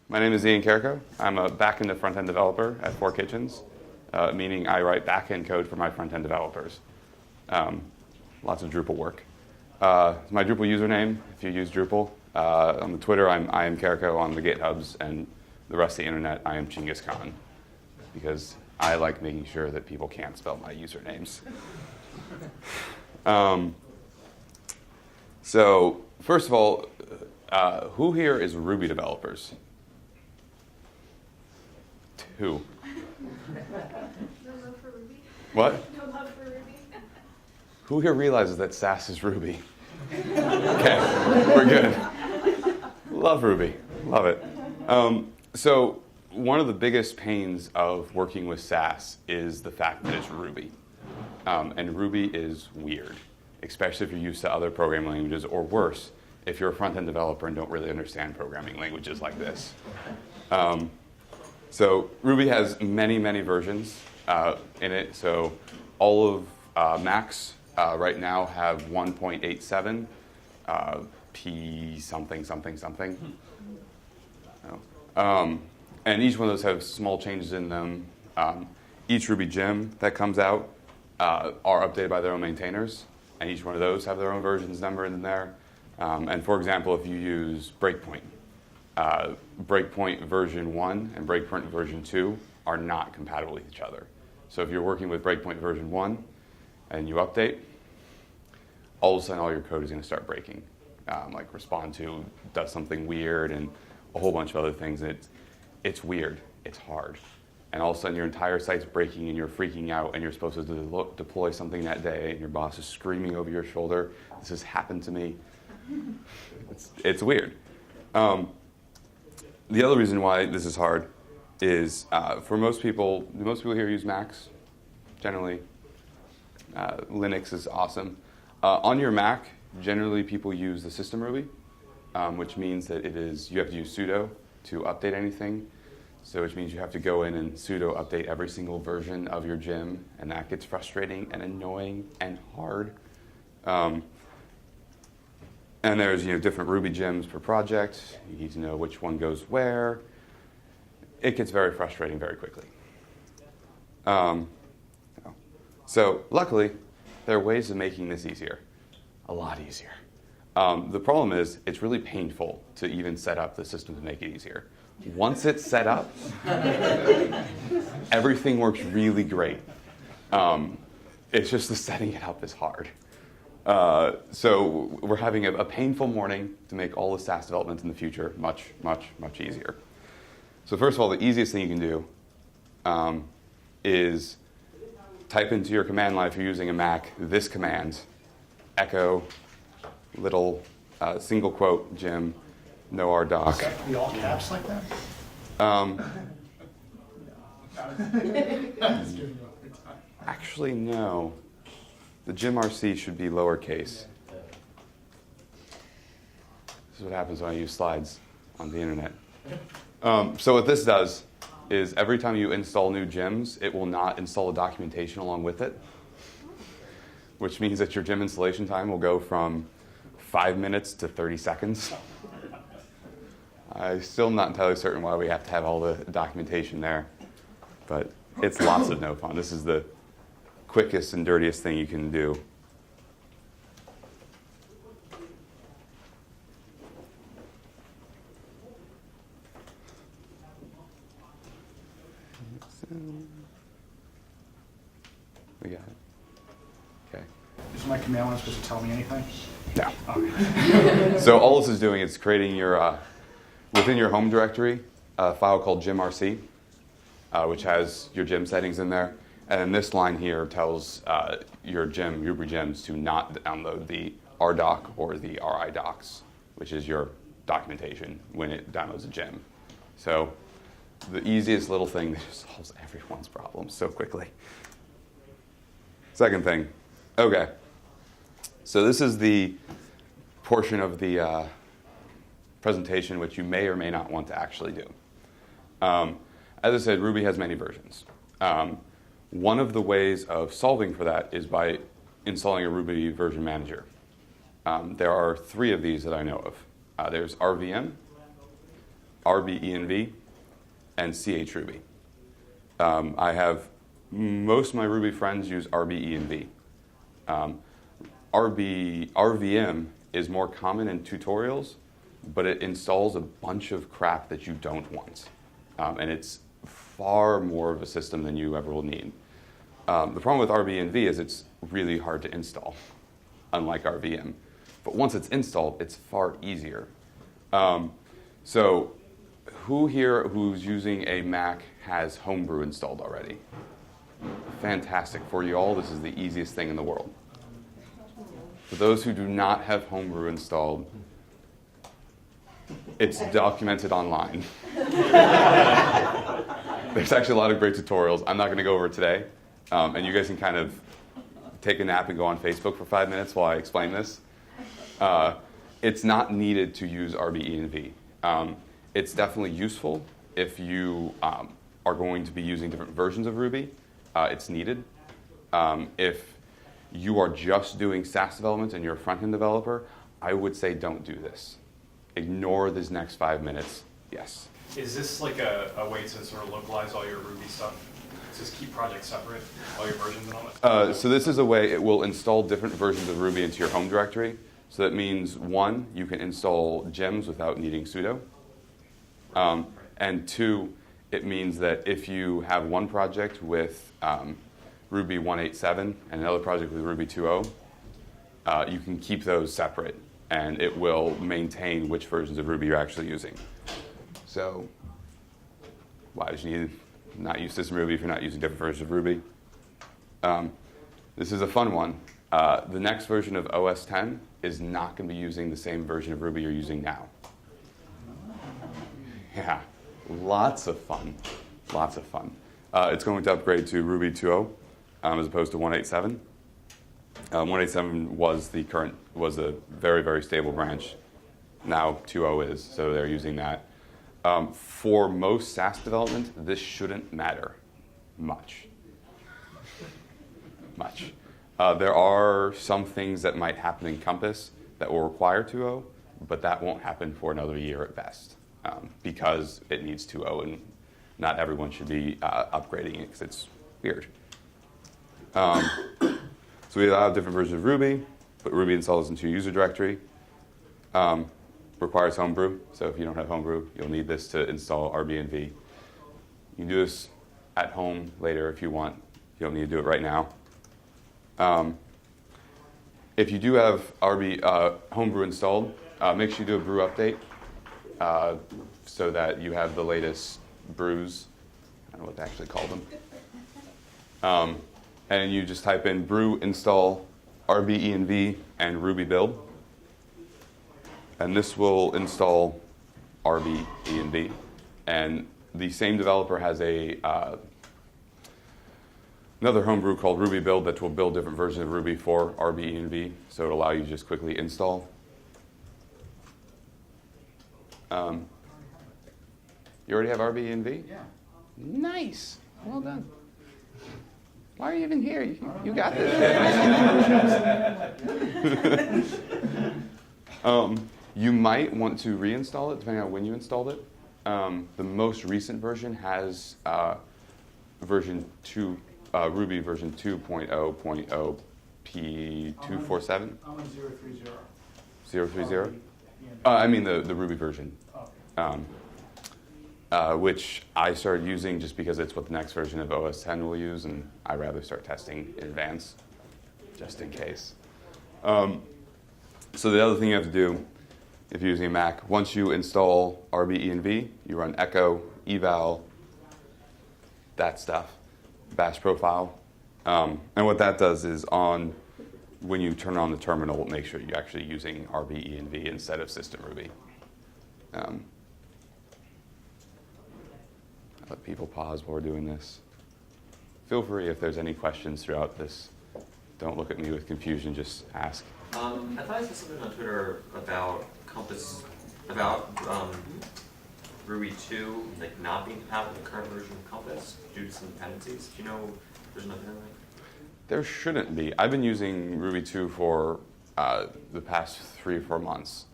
My name is Ian Carrico. I'm a back-end to front-end developer at 4Kitchens, meaning I write back-end code for my front-end developers. Lots of Drupal work. My Drupal username, if you use Drupal, on the Twitter, I am Carrico. On the GitHubs and the rest of the internet, I am Chinggis Khan, because I like making sure that people can't spell my usernames. So first of all, who here is Ruby developers? Who? No love for Ruby. What? No love for Ruby. Who here realizes that SASS is Ruby? Okay, we're good. Love Ruby, love it. So one of the biggest pains of working with SASS is the fact that it's Ruby. And Ruby is weird, especially if you're used to other programming languages, or worse, if you're a front-end developer and don't really understand programming languages like this. So Ruby has many, many versions in it. So all of Macs right now have 1.87 P something, something, something. And each one of those have small changes in them. Each Ruby gem that comes out are updated by their own maintainers. And each one of those have their own versions numbered in there. And for example, if you use Breakpoint, Breakpoint version 1 and Breakpoint version 2 are not compatible with each other. So if you're working with Breakpoint version 1 and you update, all of a sudden all your code is going to start breaking. Like respond to does something weird and a whole bunch of other things. And it's weird. It's hard. And all of a sudden your entire site's breaking and you're freaking out and you're supposed to deploy something that day and your boss is screaming over your shoulder. This has happened to me. It's weird. The other reason why this is hard is for most people, do most people here use Macs? Generally, Linux is awesome. On your Mac, generally people use the system Ruby, which means that you have to use sudo to update anything. So which means you have to go in and sudo update every single version of your gem, and that gets frustrating and annoying and hard. And there's different Ruby gems per project. You need to know which one goes where. It gets very frustrating very quickly. So luckily, there are ways of making this easier, a lot easier. The problem is it's really painful to even set up the system to make it easier. Once it's set up, everything works really great. It's just the setting it up is hard. So we're having a painful morning to make all the SASS development in the future much, much, much easier. So first of all, the easiest thing you can do is type into your command line if you're using a Mac this command, echo little single quote gem no rdoc. Is that be all caps like that? Actually, no. The gemRC should be lowercase. This is what happens when I use slides on the internet. So what this does is every time you install new gems, it will not install the documentation along with it, which means that your gem installation time will go from 5 minutes to 30 seconds. I'm still not entirely certain why we have to have all the documentation there, but it's lots of no fun. This is the quickest and dirtiest thing you can do. We got it. Okay. Is my command line supposed to tell me anything? No. Okay. So all this is doing is creating your, within your home directory, a file called gemRC, which has your gem settings in there. And then this line here tells your Ruby gems to not download the rdoc or the ridocs, which is your documentation when it downloads a gem. So the easiest little thing that solves everyone's problems so quickly. Second thing. Okay. So this is the portion of the presentation which you may or may not want to actually do. As I said, Ruby has many versions. One of the ways of solving for that is by installing a Ruby version manager. There are 3 of these that I know of. There's RVM, RBENV, and CHRuby. I have most of my Ruby friends use RBENV. RVM is more common in tutorials, but it installs a bunch of crap that you don't want. And it's far more of a system than you ever will need. The problem with RBENV is it's really hard to install, unlike RVM. But once it's installed, it's far easier. So who here who's using a Mac has Homebrew installed already? Fantastic. For you all, this is the easiest thing in the world. For those who do not have Homebrew installed, it's documented online. There's actually a lot of great tutorials. I'm not going to go over it today. And you guys can kind of take a nap and go on Facebook for 5 minutes while I explain this. It's not needed to use RBENV. It's definitely useful if you are going to be using different versions of Ruby. It's needed. If you are just doing SASS development and you're a front-end developer, I would say don't do this. Ignore these next 5 minutes. Yes. Is this like a way to sort of localize all your Ruby stuff? Just keep projects separate, all your versions and all that? So this is a way it will install different versions of Ruby into your home directory. So that means, one, you can install gems without needing sudo. And two, it means that if you have one project with Ruby 1.8.7 and another project with Ruby 2.0, you can keep those separate, and it will maintain which versions of Ruby you're actually using. So why would you need to not use System Ruby if you're not using different versions of Ruby? This is a fun one. The next version of OS 10 is not going to be using the same version of Ruby you're using now. Yeah, lots of fun. Lots of fun. It's going to upgrade to Ruby 2.0 as opposed to 1.8.7. 1.8.7 was a very, very stable branch. Now 2.0 is, so they're using that. For most SASS development, this shouldn't matter much. There are some things that might happen in Compass that will require 2.0, but that won't happen for another year at best because it needs 2.0, and not everyone should be upgrading it because it's weird. So we have different versions of Ruby, but Ruby installs into your user directory. Requires Homebrew, so if you don't have Homebrew, you'll need this to install RBENV. You can do this at home later if you want. You don't need to do it right now. If you do have Homebrew installed, make sure you do a brew update so that you have the latest brews. I don't know what to actually call them. And you just type in brew install RBENV and Ruby build. And this will install RBENV. And the same developer has another homebrew called Ruby build that will build different versions of Ruby for RBENV. So it'll allow you to just quickly install. You already have RBENV? Yeah. Nice. Well done. Why are you even here? You got this. You might want to reinstall it depending on when you installed it. The most recent version has version 2, Ruby version 2.0.0 P247. I'm on 030. 030? I mean the Ruby version. Which I started using just because it's what the next version of OS 10 will use, and I'd rather start testing in advance, just in case. So the other thing you have to do, if you're using a Mac, once you install RBENV, you run echo, eval, that stuff, bash profile. And what that does is when you turn on the terminal, make sure you're actually using RBENV instead of System Ruby. Let people pause while we're doing this. Feel free if there's any questions throughout this. Don't look at me with confusion, just ask. I thought I saw something on Twitter about Compass, about Ruby 2 like not being compatible with the current version of Compass due to some dependencies. Do you know if there's nothing like that? There shouldn't be. I've been using Ruby 2 for the past 3 or 4 months.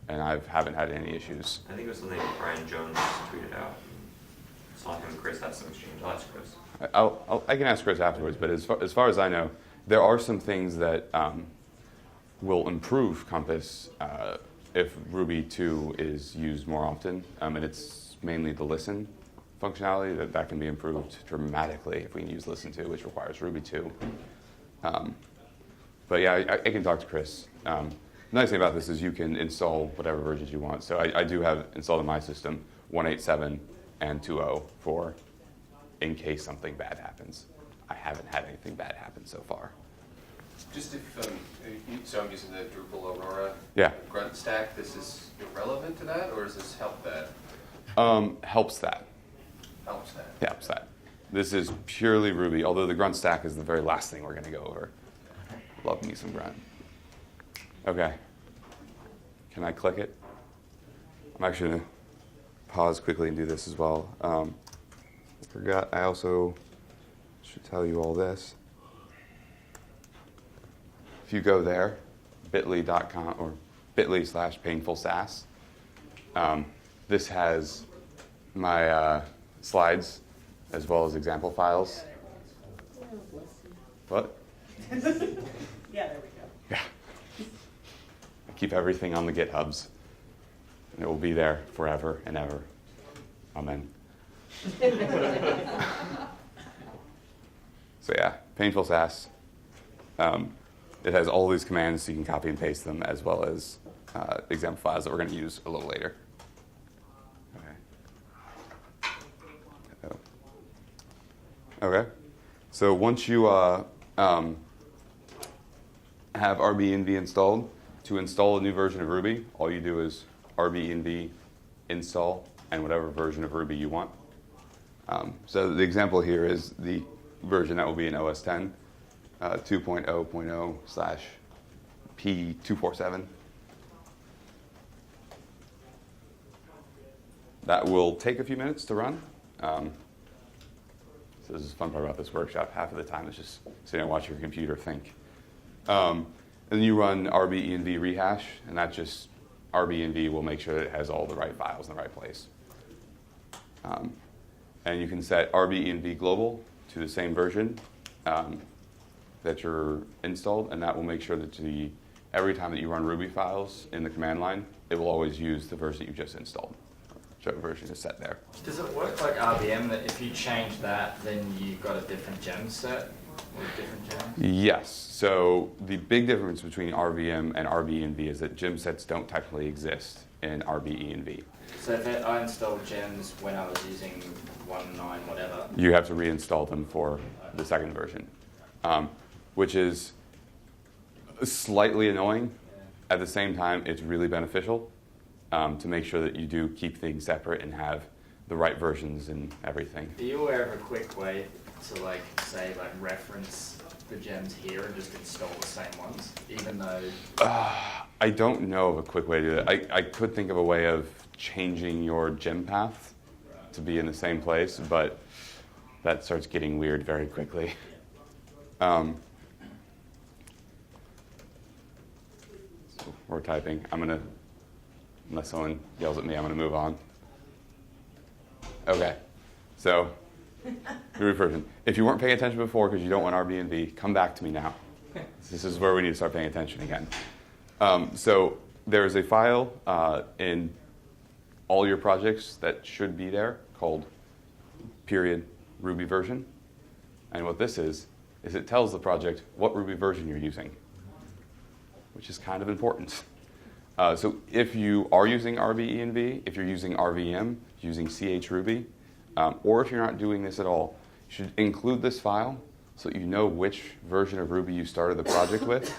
and I haven't had any issues. I think it was something Brian Jones tweeted out. Saw him and Chris had some exchange. I'll ask Chris. I can ask Chris afterwards, but as far as I know, there are some things that will improve Compass if Ruby 2 is used more often, and it's mainly the listen functionality that can be improved dramatically if we can use listen to, which requires Ruby 2. But yeah, I can talk to Chris. The nice thing about this is you can install whatever versions you want. So I do have installed in my system 1.8.7 and 2.0 for in case something bad happens. I haven't had anything bad happen so far. Just if, so I'm using the Drupal Aurora Yeah. Grunt stack, this is irrelevant to that, or does this help that? Helps that. Helps that? Helps that. This is purely Ruby, although the Grunt stack is the very last thing we're going to go over. Love me some Grunt. Okay. Can I click it? I'm actually going to pause quickly and do this as well. I forgot, I also should tell you all this. If you go there, bit.ly.com or bit.ly/painfulsass, this has my slides as well as example files. What? Yeah, there we go. Yeah. I keep everything on the GitHubs, and it will be there forever and ever. Amen. So yeah, Painful SASS. It has all these commands so you can copy and paste them, as well as example files that we're going to use a little later. Okay. Okay. So once you have RB-env installed, to install a new version of Ruby, all you do is RB-env install and whatever version of Ruby you want. So the example here is the version that will be in OS 10, 2.0.0/P247. That will take a few minutes to run. So this is the fun part about this workshop. Half of the time is just sitting and watching your computer think. And then you run RB-env rehash, and that just RB-env will make sure that it has all the right files in the right place. And you can set RB-env global to the same version that you're installed, and that will make sure that every time that you run Ruby files in the command line, it will always use the version that you just installed. Whichever version is set there. Does it work like RVM that if you change that, then you've got a different gem set with different gems? Yes. So the big difference between RVM and RB-env is that gem sets don't technically exist in RB-env. So if I installed gems when I was using 1.9 whatever, You have to reinstall them for the second version, which is slightly annoying. At the same time, it's really beneficial to make sure that you do keep things separate and have the right versions and everything. are you aware of a quick way to reference the gems here and just install the same ones, even though? I don't know of a quick way to do that. I could think of a way of changing your gem path to be in the same place, but that starts getting weird very quickly. So we're typing. Unless someone yells at me, I'm going to move on. Okay, so Ruby version. If you weren't paying attention before because you don't want RB-env, come back to me now. This is where we need to start paying attention again. So there is a file in all your projects that should be there called /Ruby version. And what this is it tells the project what Ruby version you're using, which is kind of important. So if you are using RB-env, if you're using RVM, using chruby, or if you're not doing this at all, you should include this file so that you know which version of Ruby you started the project with.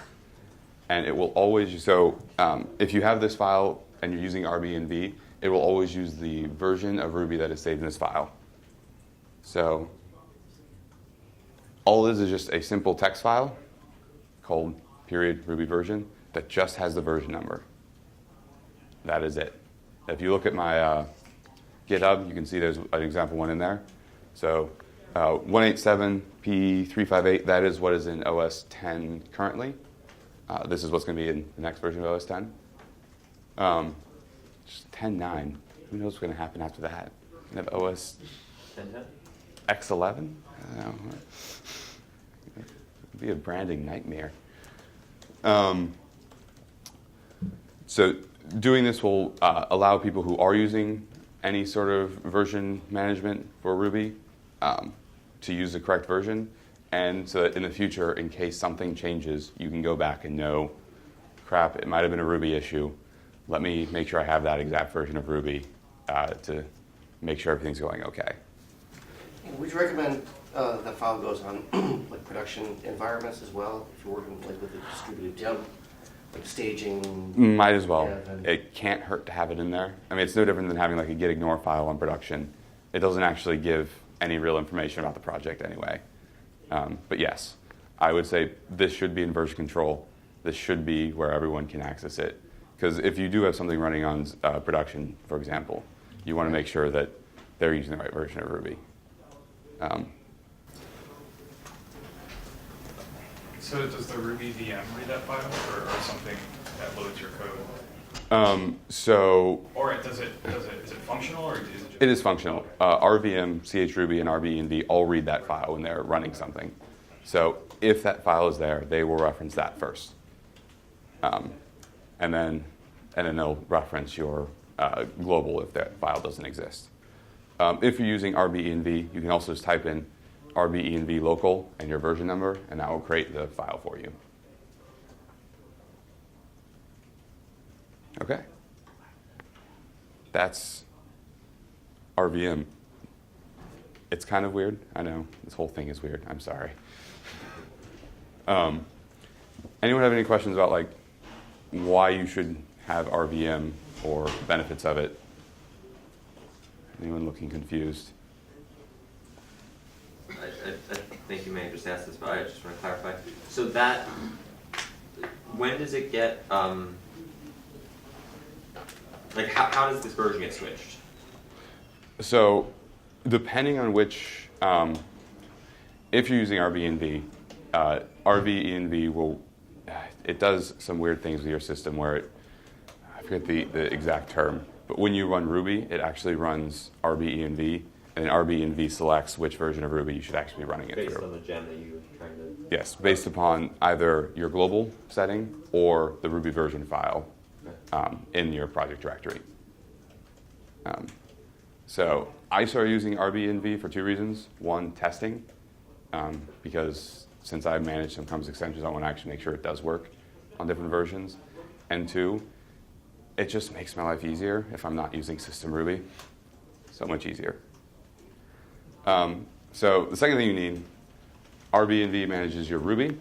And it will always, if you have this file and you're using RB-env, it will always use the version of Ruby that is saved in this file. So all it is just a simple text file called /Ruby version that just has the version number. That is it. If you look at my GitHub, you can see there's an example one in there. So 1.8.7 P358, that is what is in OS 10 currently. This is what's going to be in the next version of OS 10. Just 10.9. Who knows what's going to happen after that? We have OS And then? X11? I don't know. It'd be a branding nightmare. So doing this will allow people who are using any sort of version management for Ruby to use the correct version. And so that in the future, in case something changes, you can go back and know, crap, it might have been a Ruby issue. Let me make sure I have that exact version of Ruby to make sure everything's going okay. Would you recommend that file goes on like production environments as well, if you're working like with a distributed team, like staging? Might as well. Yeah, then- It can't hurt to have it in there. I mean, it's no different than having like a git ignore file on production. It doesn't actually give any real information about the project anyway. But yes, I would say this should be in version control. This should be where everyone can access it. Because if you do have something running on production, for example, you want to make sure that they're using the right version of Ruby. So does the Ruby VM read that file, or something that loads your code? So Or is it functional, or is it just? it is functional. RVM, chruby, and RBENV all read that file when they're running something. So if that file is there, they will reference that first. And then they'll reference your global if that file doesn't exist. If you're using RBENV, you can also just type in RBENV local and your version number, and that will create the file for you. Okay. That's RVM. It's kind of weird. I know. This whole thing is weird. I'm sorry. Anyone have any questions about like why you should have RVM or benefits of it? Anyone looking confused? I think you may have just asked this, but I just want to clarify. So that, when does it get, like how does this version get switched? So depending on which, if you're using RBENV, RBENV will, it does some weird things with your system where it, I forget the exact term, but when you run Ruby, it actually runs RBENV, and then RBENV selects which version of Ruby you should actually be running it Based through. on the gem that you're trying to... Yes, based upon either your global setting or the Ruby version file in your project directory. So I started using RBENV for two reasons. One, testing, because since I manage some Conf extensions, I want to actually make sure it does work on different versions. And two, it just makes my life easier if I'm not using system Ruby. So much easier. So the second thing you need, RBENV manages your Ruby.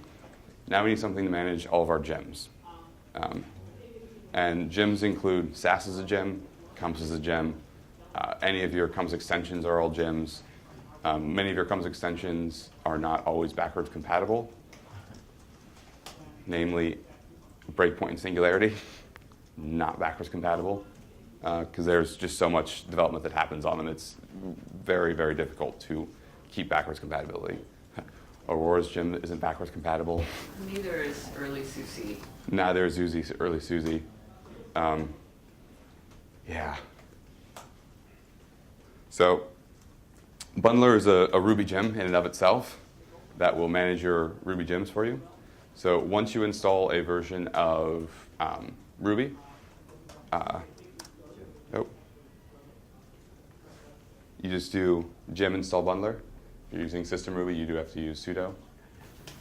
Now we need something to manage all of our gems. And gems include SASS as a gem, Conf as a gem. Any of your Conf extensions are all gems. Many of your Conf extensions are not always backwards compatible, namely breakpoint and singularity, not backwards compatible, because there's just so much development that happens on them. It's very, very difficult to keep backwards compatibility. Aurora's gem isn't backwards compatible. Neither is early Susie. Neither is early Susie. Yeah. So Bundler is a Ruby gem in and of itself that will manage your Ruby gems for you. So once you install a version of Ruby, you just do gem install bundler. If you're using system Ruby, you do have to use sudo.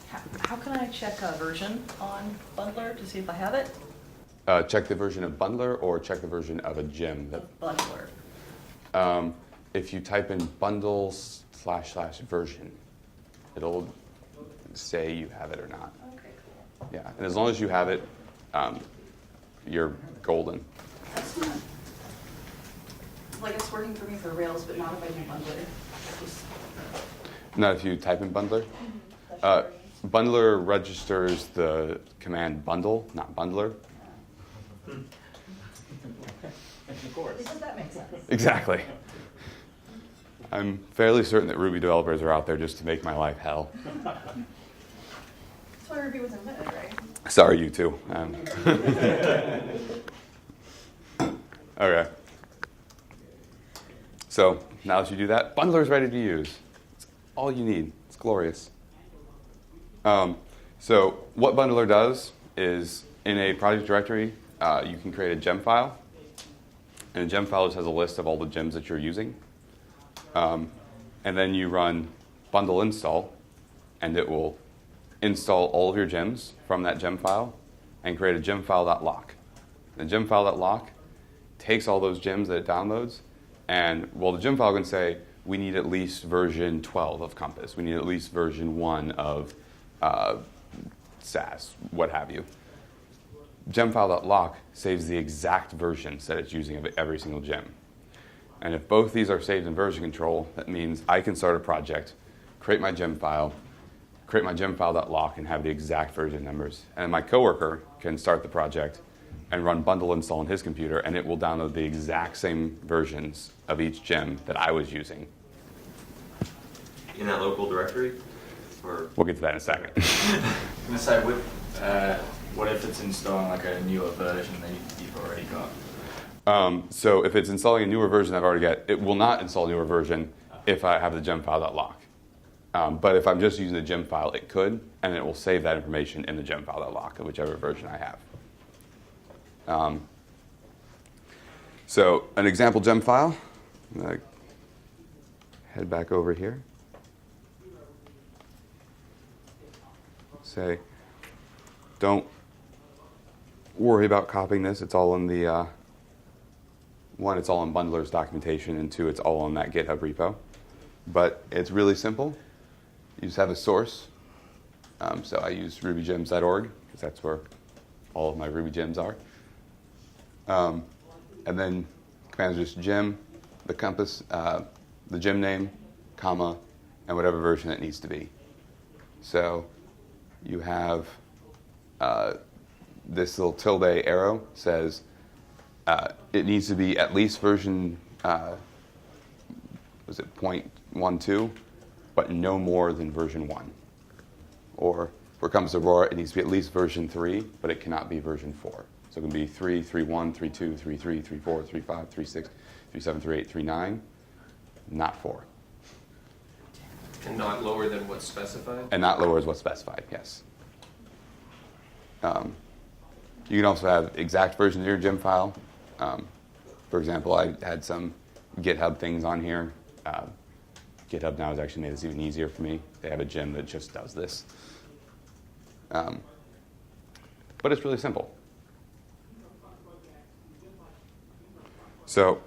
How can I check a version on Bundler to see if I have it? Check the version of bundler or check the version of a gem. Bundler. If you type in bundle//version, it'll say you have it or not. Okay, cool. Yeah, and as long as you have it, you're golden. That's not, like it's working for me for Rails, but not if I do Bundler. Just, Not if you type in bundler. that's what Bundler registers the command bundle, not bundler. Of course. Does that make sense? Exactly. I'm fairly certain that Ruby developers are out there just to make my life hell. That's why Ruby was invented, right? Sorry, you too. Okay. So now that you do that, bundler's ready to use. It's all you need. It's glorious. So what bundler does is in a project directory, you can create a gem file. And a gem file just has a list of all the gems that you're using. And then you run bundle install, and it will install all of your gems from that gem file and create a gemfile.lock. The gemfile.lock takes all those gems that it downloads, and well, the gem file can say, we need at least version 12 of Compass. We need at least version 1 of SASS, what have you. Gemfile.lock saves the exact versions that it's using of every single gem. And if both these are saved in version control, that means I can start a project, create my gem file, create my gemfile.lock, and have the exact version numbers. And my coworker can start the project and run bundle install on his computer, and it will download the exact same versions of each gem that I was using. In that local directory? Or We'll get to that in a second. I'm gonna say, what if it's installing like a newer version that you've already got? So if it's installing a newer version I've already got, it will not install a newer version if I have the gemfile.lock. But if I'm just using the gem file, it could, and it will save that information in the gemfile.lock of whichever version I have. So an example gem file, I'm gonna head back over here. Say, don't worry about copying this. It's all in the, one, it's all in Bundler's documentation, and two, it's all on that GitHub repo. But it's really simple. You just have a source. So I use rubygems.org, because that's where all of my Ruby gems are. And then commands just gem, the compass, the gem name, comma, and whatever version it needs to be. So you have this little tilde arrow says it needs to be at least version, was it 0.12, but no more than version 1. Or for Compass Aurora, it needs to be at least version 3, but it cannot be version 4. So it can be 3, 3.1, 3.2, 3.3, 3.4, 3.5, 3.6, 3.7, 3.8, 3.9, not 4. And not lower than what's specified? And not lower is what's specified, yes. You can also have exact versions of your gem file. For example, I had some GitHub things on here. GitHub now has actually made this even easier for me. They have a gem that just does this. But it's really simple. So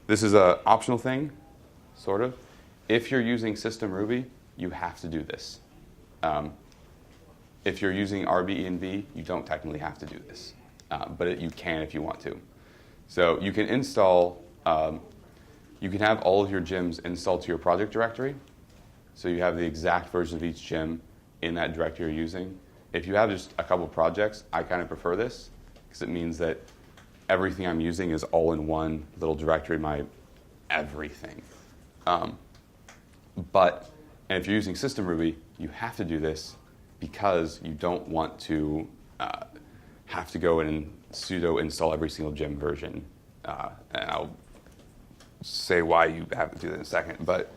this is an optional thing, sort of. If you're using System Ruby, you have to do this. If you're using RBENV, you don't technically have to do this. But you can if you want to. So you can install, you can have all of your gems installed to your project directory. So you have the exact version of each gem in that directory you're using. If you have just a couple projects, I kind of prefer this because it means that everything I'm using is all in one little directory, my everything. And if you're using System Ruby, you have to do this because you don't want to have to go in and sudo install every single gem version. And I'll say why you have to do that in a second. But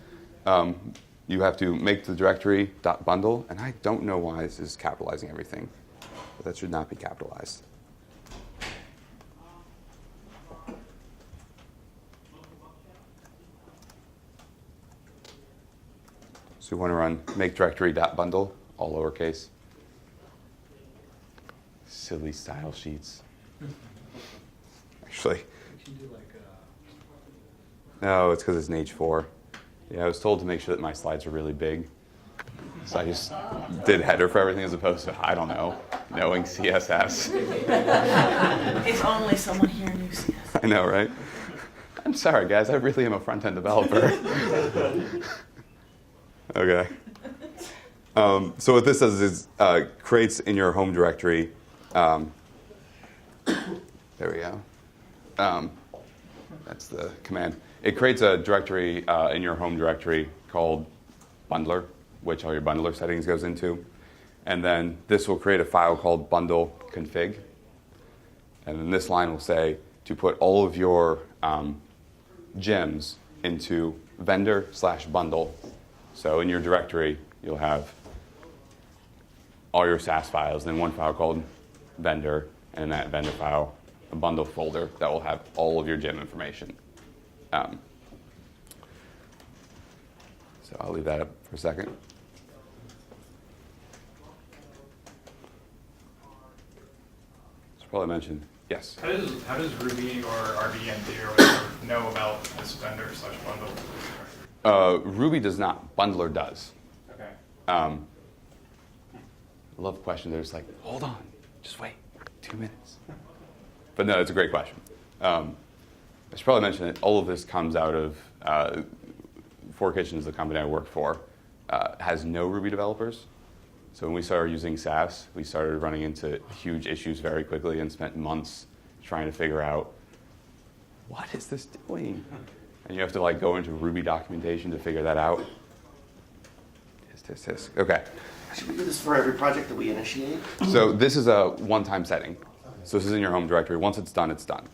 you have to make the directory .bundle, and I don't know why this is capitalizing everything, but that should not be capitalized. So we want to run make directory .bundle, all lowercase. Silly style sheets. Actually, no, it's because it's an H4. Yeah, I was told to make sure that my slides are really big. So I just did header for everything as opposed to, I don't know, knowing CSS. If only someone here knew CSS. I know, right? I'm sorry, guys. I really am a front-end developer. Okay. So what this does is creates in your home directory. There we go. That's the command. It creates a directory in your home directory called bundler, which all your bundler settings goes into. And then this will create a file called bundle config. And then this line will say, to put all of your gems into vendor/bundle. So in your directory, you'll have all your SASS files, then one file called vendor, and in that vendor file, a bundle folder that will have all of your gem information. So I'll leave that up for a second. Should probably mention, yes. How does Ruby or RBND or whatever know about this vendor/bundle? Ruby does not. Bundler does. Okay. I love the question. They're just like, hold on, just wait 2 minutes. But no, it's a great question. I should probably mention that all of this comes out of Four Kitchens, the company I work for, has no Ruby developers. So when we started using SASS, we started running into huge issues very quickly and spent months trying to figure out, what is this doing? And you have to like go into Ruby documentation to figure that out. Tisk. Okay. Should we do this for every project that we initiate? So this is a one-time setting. So this is in your home directory. Once it's done, it's done.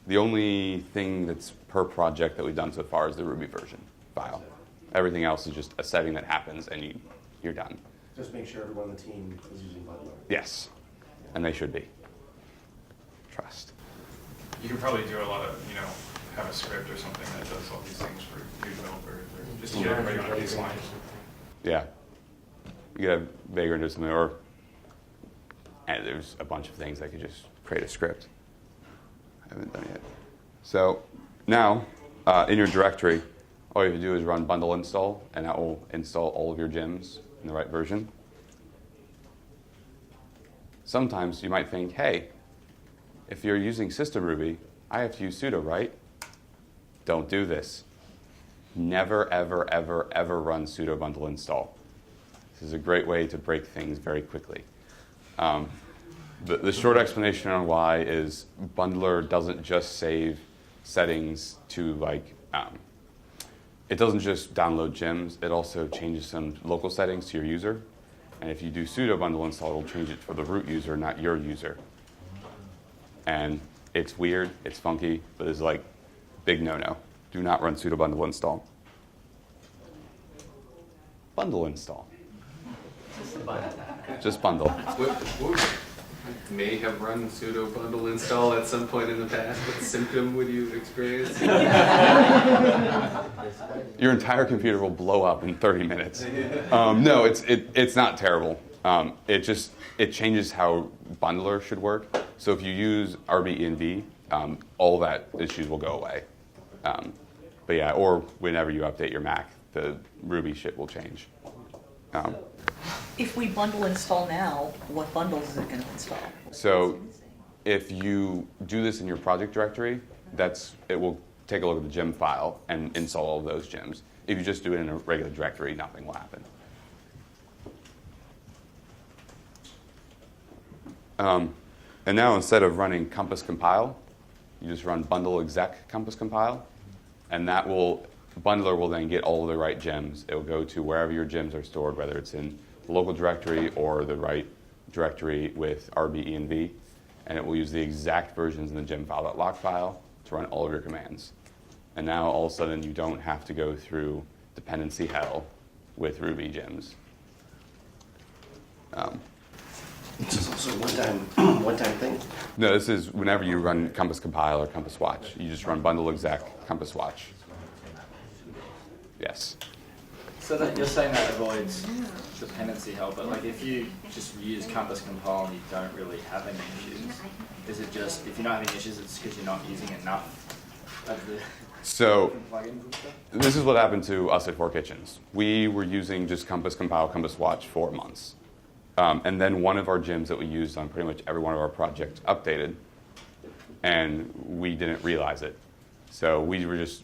The only thing that's per project that we've done so far is the Ruby version file. Everything else is just a setting that happens and you're done. Just make sure everyone on the team is using Bundler. Yes, and they should be. Trust. You can probably do a lot of, have a script or something that does all these things for new developers, or just to get everybody on a baseline. Yeah. You could have Vagrant do something, and there's a bunch of things that could just create a script. I haven't done it yet. So now, in your directory, all you have to do is run bundle install, and that will install all of your gems in the right version. Sometimes you might think, hey, if you're using system Ruby, I have to use sudo, right? Don't do this. Never, ever, ever, ever run sudo bundle install. This is a great way to break things very quickly. The short explanation on why is Bundler doesn't just save settings to it doesn't just download gems, it also changes some local settings to your user. And if you do sudo bundle install, it'll change it for the root user, not your user. And it's weird, it's funky, but it's like big no-no. Do not run sudo bundle install. Bundle install. Just bundle. May have run sudo bundle install at some point in the past. What symptom would you experience? Your entire computer will blow up in 30 minutes. No, it's not terrible. It changes how bundler should work. So if you use RBND, all that issues will go away. But yeah, or whenever you update your Mac, the Ruby shit will change. If we bundle install now, what bundles is it going to install? So if you do this in your project directory, it will take a look at the gem file and install all of those gems. If you just do it in a regular directory, nothing will happen. And now instead of running compass compile, you just run bundle exec compass compile, and bundler will then get all of the right gems. It will go to wherever your gems are stored, whether it's in the local directory or the right directory with RBENV, and it will use the exact versions in the gemfile.lock file to run all of your commands. And now all of a sudden you don't have to go through dependency hell with Ruby gems. This is also a one-time thing? No, this is whenever you run compass compile or compass watch. You just run bundle exec compass watch. Yes. So that you're saying that avoids dependency hell, but like if you just use compass compile and you don't really have any issues, is it just, if you're not having issues, it's because you're not using enough of the plugins and stuff? This is what happened to us at Four Kitchens. We were using just compass compile, compass watch for months. And then one of our gems that we used on pretty much every one of our projects updated, and we didn't realize it. So we were just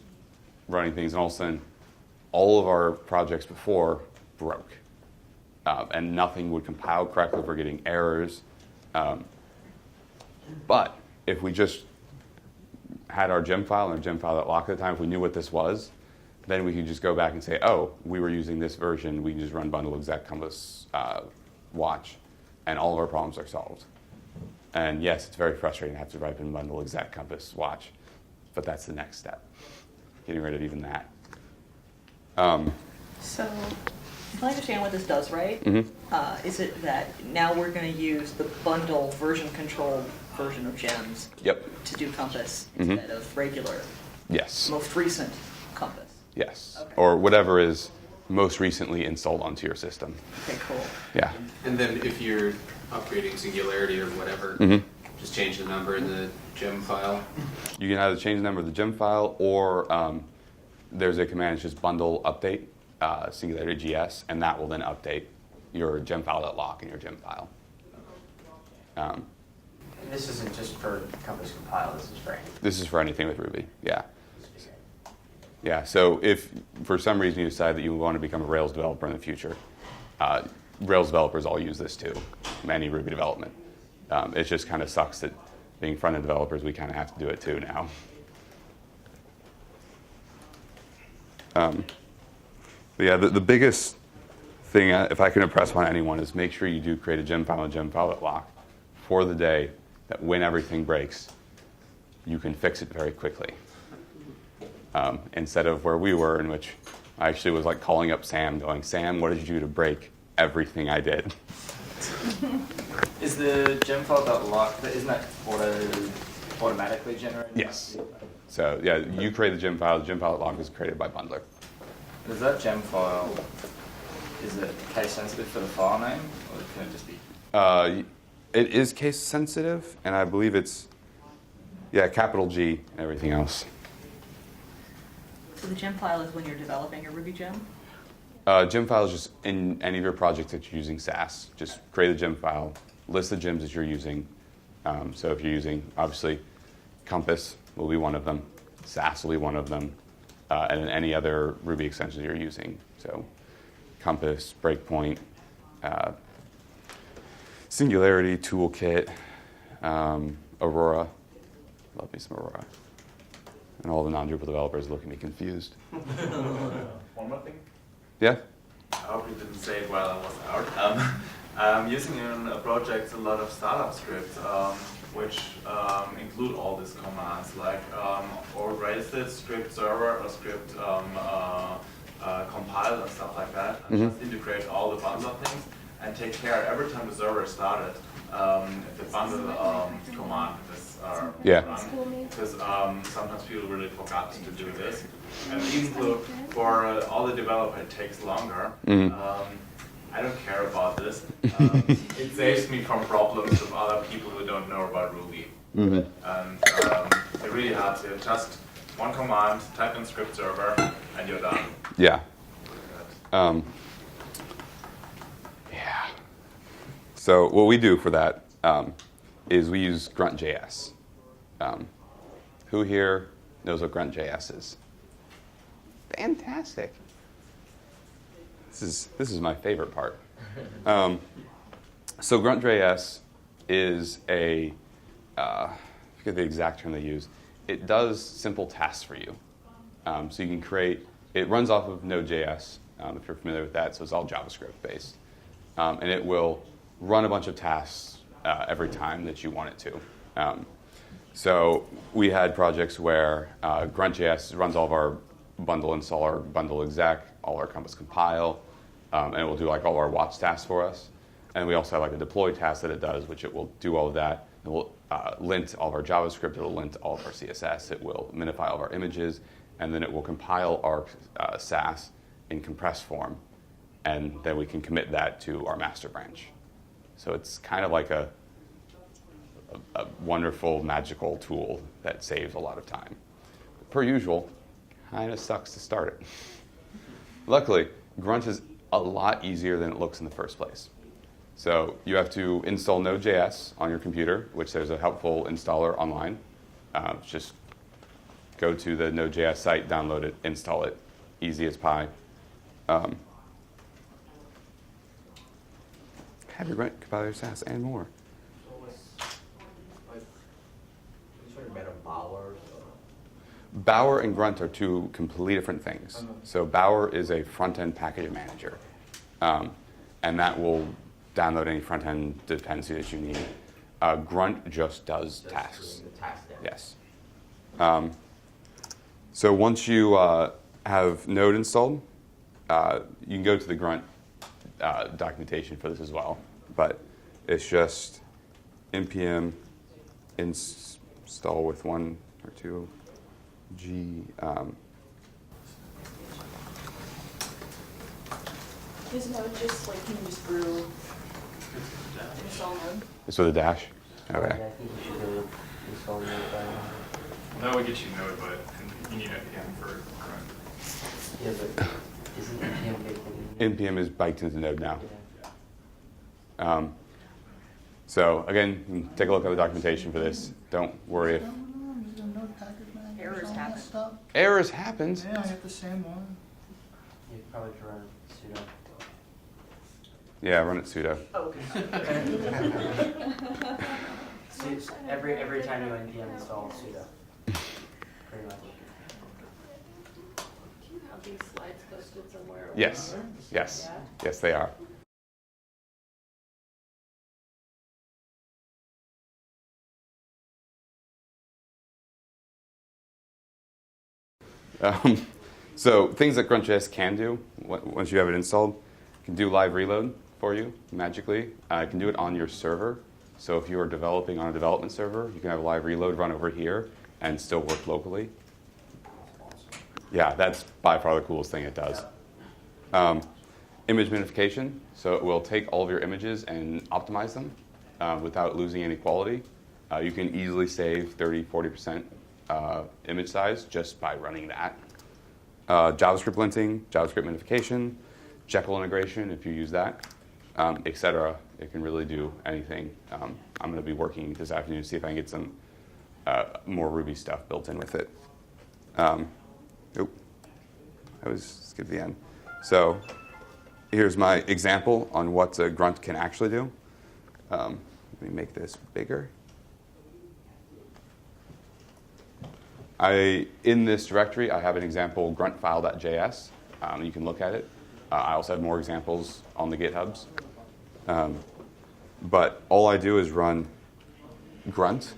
running things, and all of a sudden, all of our projects before broke. And nothing would compile correctly. We're getting errors. But if we just had our gem file and our gem file.lock at the time, if we knew what this was, then we could just go back and say, oh, we were using this version. We can just run bundle exec compass watch, and all of our problems are solved. And yes, it's very frustrating to have to write in bundle exec compass watch, but that's the next step, getting rid of even that. So, if I understand what this does, right? Is it that now we're going to use the bundle version controlled version of gems Yep. to do compass instead of regular, Yes. most recent compass? Yes. Okay. Or whatever is most recently installed onto your system. Okay, cool. Yeah. And then if you're upgrading Singularity or whatever, just change the number in the gem file. You can either change the number of the gem file, or there's a command, it's just bundle update Singularity GS, and that will then update your gem file.lock in your gem file. And this isn't just for Compass compile, this is for anything. This is for anything with Ruby, yeah. Yeah, so if for some reason you decide that you want to become a Rails developer in the future, Rails developers all use this too, any Ruby development. It just kind of sucks that being front-end developers, we kind of have to do it too now. But yeah, the biggest thing, if I can impress upon anyone, is make sure you do create a gem file and gem file.lock for the day that when everything breaks, you can fix it very quickly. Instead of where we were, in which I actually was like calling up Sam, going, Sam, what did you do to break everything I did? Is the gem file.lock, isn't that automatically generated? Yes. So yeah, you create the gem file.lock is created by Bundler. Does that gem file, is it case sensitive for the file name, or can it just be? It is case sensitive, and I believe it's, capital G and everything else. So the gem file is when you're developing a Ruby gem? Gem file is just in any of your projects that you're using SASS. Just create a gem file, list the gems that you're using. So if you're using, obviously, Compass will be one of them, SASS will be one of them, and then any other Ruby extensions you're using. So Compass, Breakpoint, Singularity, Toolkit, Aurora. Love me some Aurora. And all the non-Drupal developers look at me confused. One more thing. Yeah? I hope you didn't say it while I was out. I'm using in a project a lot of startup scripts, which include all these commands, like or raise this script server or script compile and stuff like that, and just integrate all the bundle things and take care every time the server is started, if the bundle command is run. Because sometimes people really forgot to do this. And even though for all the developer it takes longer, I don't care about this. It saves me from problems with other people who don't know about Ruby. And it really hard to just one command, type in script server, and you're done. Yeah. So what we do for that is we use Grunt.js. Who here knows what Grunt.js is? Fantastic. This is my favorite part. So Grunt.js is I forget the exact term they use. It does simple tasks for you. So you can create, it runs off of Node.js, if you're familiar with that, so it's all JavaScript based. And it will run a bunch of tasks every time that you want it to. So we had projects where Grunt.js runs all of our bundle installer, bundle exec, all our Compass compile, and it will do like all our watch tasks for us. And we also have like a deploy task that it does, which it will do all of that. It will lint all of our JavaScript, it will lint all of our CSS, it will minify all of our images, and then it will compile our SASS in compressed form, and then we can commit that to our master branch. So it's kind of like a wonderful, magical tool that saves a lot of time. Per usual, kind of sucks to start it. Luckily, Grunt is a lot easier than it looks in the first place. So you have to install Node.js on your computer, which there's a helpful installer online. Just go to the Node.js site, download it, install it. Easy as pie. Have your Grunt compile your SASS and more. Bower and Grunt are two completely different things. So Bower is a front-end package manager, and that will download any front-end dependency that you need. Grunt just does Just tasks. doing the task there. Yes. So once you have Node installed, you can go to the Grunt documentation for this as well. But it's just npm install with 1 or 2 g. Is Node just like, can you just brew install Node? It's with a dash. Yeah, Okay. I think you should go install Node by now. Well, that would get you Node, but you need NPM for Grunt. Yeah, but isn't NPM baked in? npm is baked into Node now. Yeah. So again, take a look at the documentation for this. Don't worry if Errors happen. errors happen. Yeah, I have the same one. You probably should run sudo. Yeah, run it sudo. Oh, Every time you npm install sudo. Pretty much. Do you have these slides posted somewhere? Yes. Yes. Yes, they are. So things that Grunt.js can do once you have it installed, it can do live reload for you magically. It can do it on your server. So if you are developing on a development server, you can have live reload run over here and still work locally. Yeah, that's by far the coolest thing it does. Image minification, so it will take all of your images and optimize them without losing any quality. You can easily save 30, 40% image size just by running that. JavaScript linting, JavaScript minification, Jekyll integration if you use that, etc. It can really do anything. I'm going to be working this afternoon to see if I can get some more Ruby stuff built in with it. I skipped the end. So here's my example on what Grunt can actually do. Let me make this bigger. In this directory, I have an example gruntfile.js. You can look at it. I also have more examples on the GitHubs. But all I do is run grunt.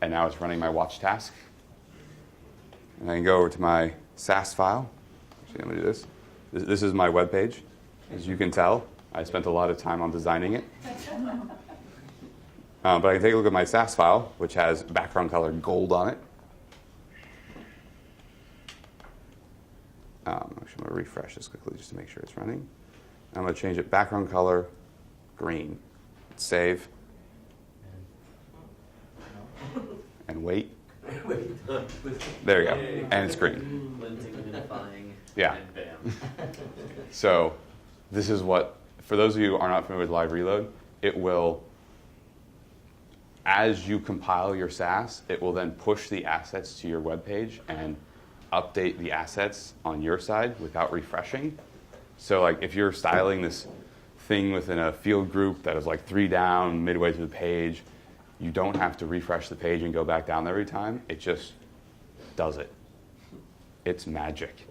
And now it's running my watch task. And I can go over to my SASS file. Actually, let me do this. This is my web page. As you can tell, I spent a lot of time on designing it. But I can take a look at my SASS file, which has background color gold on it. Actually, I'm going to refresh this quickly just to make sure it's running. I'm going to change it background color green. Save. And wait. There you go. And it's green. Yeah. So this is what, for those of you who are not familiar with live reload, it will, as you compile your SASS, it will then push the assets to your web page and update the assets on your side without refreshing. So like if you're styling this thing within a field group that is like 3 down midway through the page, you don't have to refresh the page and go back down every time. It just does it. It's magic.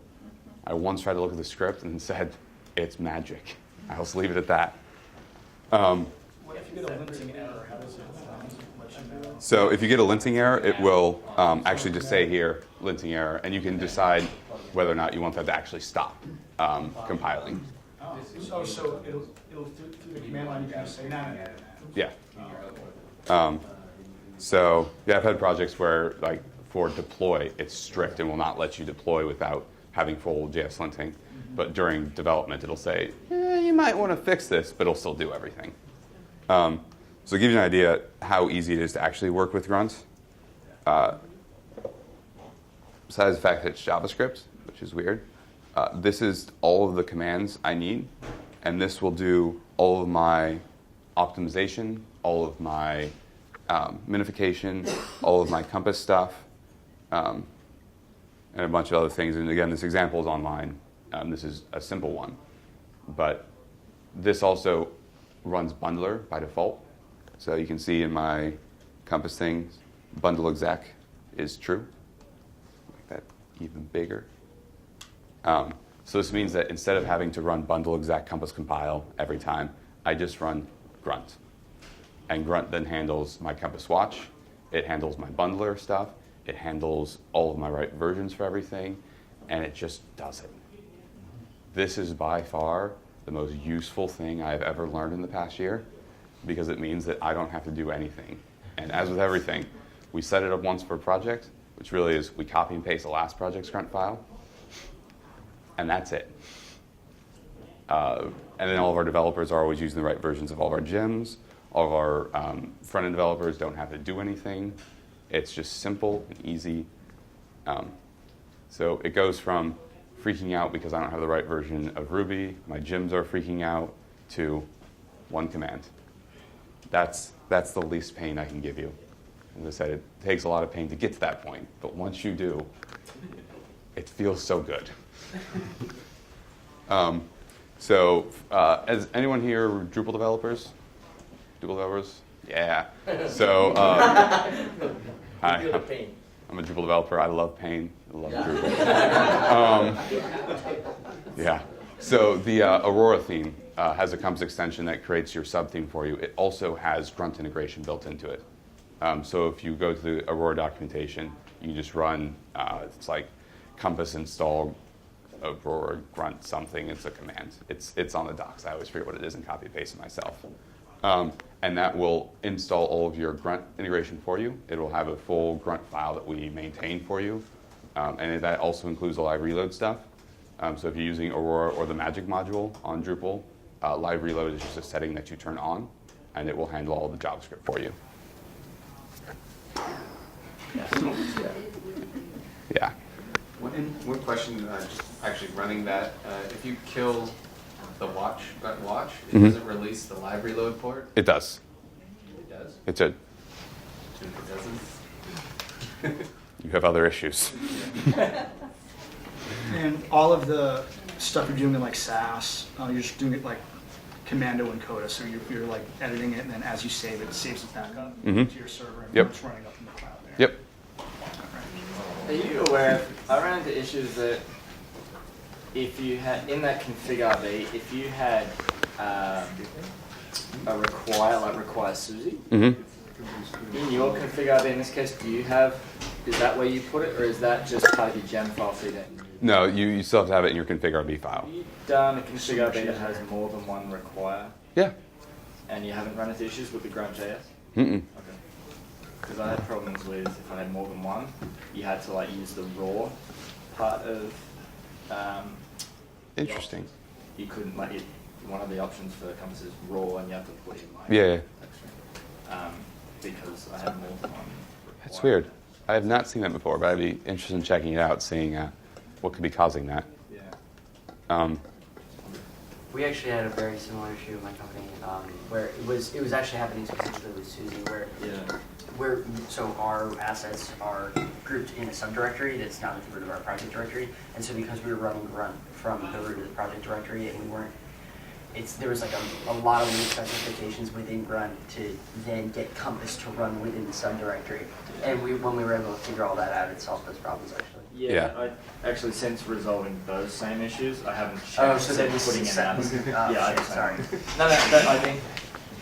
I once tried to look at the script and said, it's magic. I'll just leave it at that. What if you get a linting error? How does it let you know? So if you get a linting error, it will actually just say here, linting error, and you can decide whether or not you want that to actually stop compiling. Oh, so it'll through the command line you can just say, no. Yeah. So yeah, I've had projects where, like, for deploy, it's strict and will not let you deploy without having full JS linting. But during development, it'll say, you might want to fix this, but it'll still do everything. So to give you an idea how easy it is to actually work with Grunt, besides the fact that it's JavaScript, which is weird, this is all of the commands I need, and this will do all of my optimization, all of my minification, all of my compass stuff, and a bunch of other things. And again, this example is online. This is a simple one. But this also runs bundler by default. So you can see in my compass things, bundle exec is true. Make that even bigger. So So this means that instead of having to run bundle exec compass compile every time, I just run grunt. And grunt then handles my compass watch. It handles my bundler stuff. It handles all of my right versions for everything. And it just does it. This is by far the most useful thing I've ever learned in the past year, because it means that I don't have to do anything. And as with everything, we set it up once for a project, which really is we copy and paste the last project's grunt file, and that's it. And then all of our developers are always using the right versions of all of our gems. All of our front-end developers don't have to do anything. It's just simple and easy. So it goes from freaking out because I don't have the right version of Ruby, my gems are freaking out, to one command. That's the least pain I can give you. As I said, it takes a lot of pain to get to that point, but once you do, it feels so good. Is anyone here Drupal developers? Drupal developers? Yeah. So, I'm a Drupal developer. I love pain. I love Drupal. Yeah. So the Aurora theme has a Compass extension that creates your subtheme for you. It also has Grunt integration built into it. So if you go to the Aurora documentation, you just run, it's like Compass install Aurora Grunt something. It's a command. It's on the docs. I always forget what it is and copy paste it myself. And that will install all of your Grunt integration for you. It will have a full Grunt file that we maintain for you. And that also includes the live reload stuff. So if you're using Aurora or the Magic module on Drupal, live reload is just a setting that you turn on, and it will handle all the JavaScript for you. Yeah. One question, just actually running that, if you kill the watch, does it release the live reload port? It does. It does? It's a. If it doesn't? You have other issues. And all of the stuff you're doing in like SASS, you're just doing it like commando and coda, so you're like editing it, and then as you save it, saves it back up to your server, and it's running up in the cloud there. Yep. Are you aware, I ran into issues that if you had, in that config RV, if you had a require Suzy, in your config RV in this case, do you have, is that where you put it, or is that just part of your gem file feed in? No, you still have to have it in your config RB file. Have you done a config RV that has more than one require? Yeah. And you haven't run into issues with the Grunt.js? Mm-mm. Okay. Because I had problems with, if I had more than one, you had to like use the raw part of Interesting. You couldn't like it, one of the options for Compass is raw, and you have to put in like because I had more than one. That's weird. I have not seen that before, but I'd be interested in checking it out, seeing what could be causing that. Yeah. We actually had a very similar issue in my company where it was actually happening specifically with Suzy, so our assets are grouped in a subdirectory that's not at the root of our project directory, and so because we were running Grunt from the root of the project directory, and we weren't, there was like a lot of weird specifications within Grunt to then get Compass to run within the subdirectory, and when we were able to figure all that out, it solved those problems actually. Yeah, I actually, since resolving those same issues, I haven't checked so then putting it out. Sorry. No, I think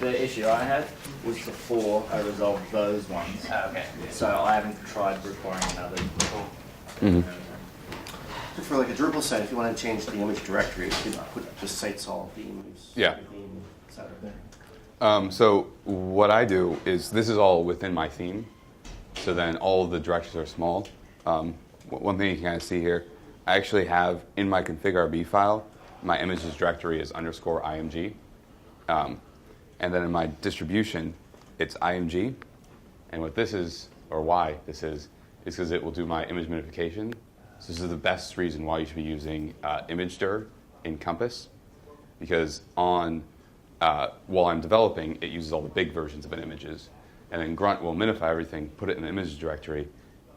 the issue I had was before I resolved those ones. Okay. So I haven't tried requiring another. So for like a Drupal site, if you want to change the image directory, you could put just sites all themes. Yeah. Theme, et cetera. So what I do is, this is all within my theme, so then all of the directories are small. One thing you can kind of see here, I actually have in my config.rb file, my images directory is _img. And then in my distribution, it's img. And what this is, or why this is because it will do my image minification. So this is the best reason why you should be using imgdir in Compass, because while I'm developing, it uses all the big versions of an images. And then Grunt will minify everything, put it in the images directory,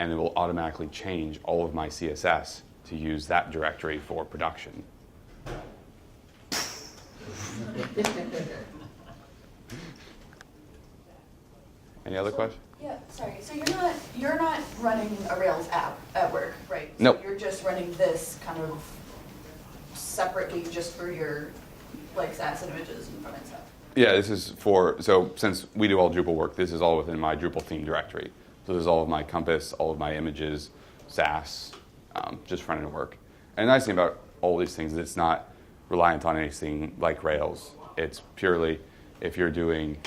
and it will automatically change all of my CSS to use that directory for production. Any other questions? Yeah, sorry. So you're not running a Rails app at work, right? Nope. So you're just running this kind of separately just for your like SASS and images and front end stuff? Yeah, this is so since we do all Drupal work, this is all within my Drupal theme directory. So there's all of my Compass, all of my images, SASS, just front end work. And the nice thing about all these things is it's not reliant on anything like Rails. It's purely if you're doing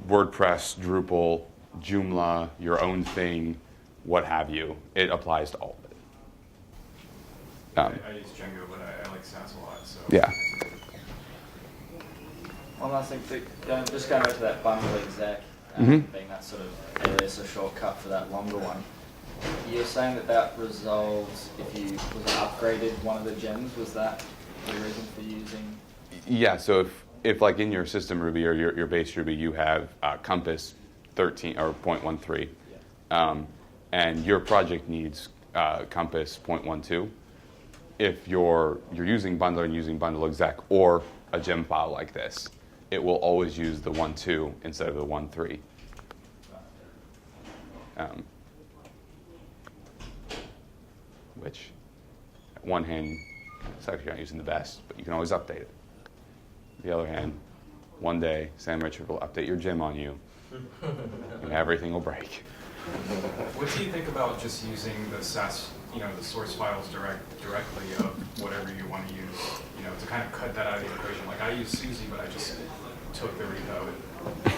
WordPress, Drupal, Joomla, your own thing, what have you, it applies to all of it. I use Django, but I like SASS a lot. So Yeah. One last thing, just going back to that bundle exec, being that sort of alias or shortcut for that longer one. You're saying that resolves if you upgraded one of the gems. Was that the reason for using? Yeah. So if like in your system Ruby or your base Ruby, you have Compass 13 or 0.13, and your project needs Compass 0.12. If you're using bundler and using bundle exec or a gem file like this, it will always use the 1.2 instead of the 1.3. Which, on one hand, it's actually not using the best, but you can always update it. On the other hand, one day, Sam Richard will update your gem on you, and everything will break. what do you think about just using the SASS, the source files directly of whatever you want to use, to kind of cut that out of the equation? Like I use Suzy, but I just took the repo and,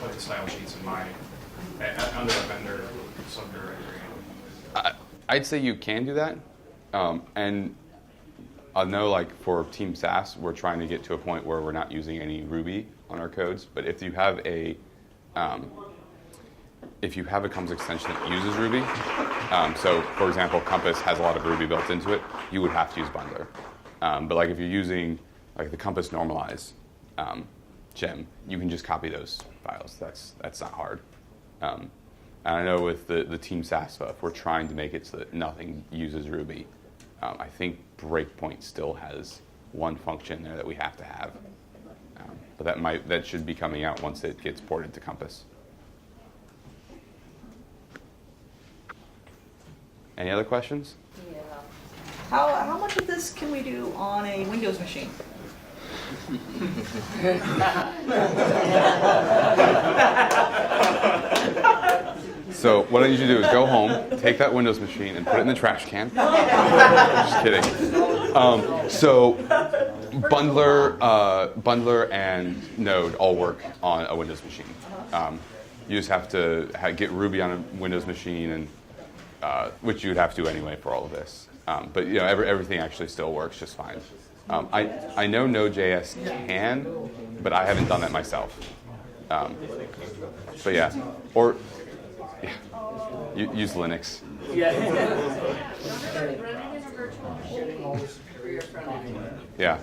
put the style sheets in my, under a vendor subdirectory. I'd say you can do that, and I know like for Team SASS, we're trying to get to a point where we're not using any Ruby on our codes. But if you have a Compass extension that uses Ruby, so for example, Compass has a lot of Ruby built into it, you would have to use bundler. But like if you're using like the Compass normalize gem, you can just copy those files. That's not hard. And I know with the Team SASS stuff, we're trying to make it so that nothing uses Ruby. I think breakpoint still has one function there that we have to have, but that should be coming out once it gets ported to Compass. Any other questions? Yeah. How much of this can we do on a Windows machine? So what I need you to do is go home, take that Windows machine, and put it in the trash can. Just kidding. So Bundler and Node all work on a Windows machine. You just have to get Ruby on a Windows machine, and which you would have to anyway for all of this. But everything actually still works just fine. I know Node.js can, but I haven't done that myself. But yeah, or use Linux. Running in a virtual machine for your front end. Yeah.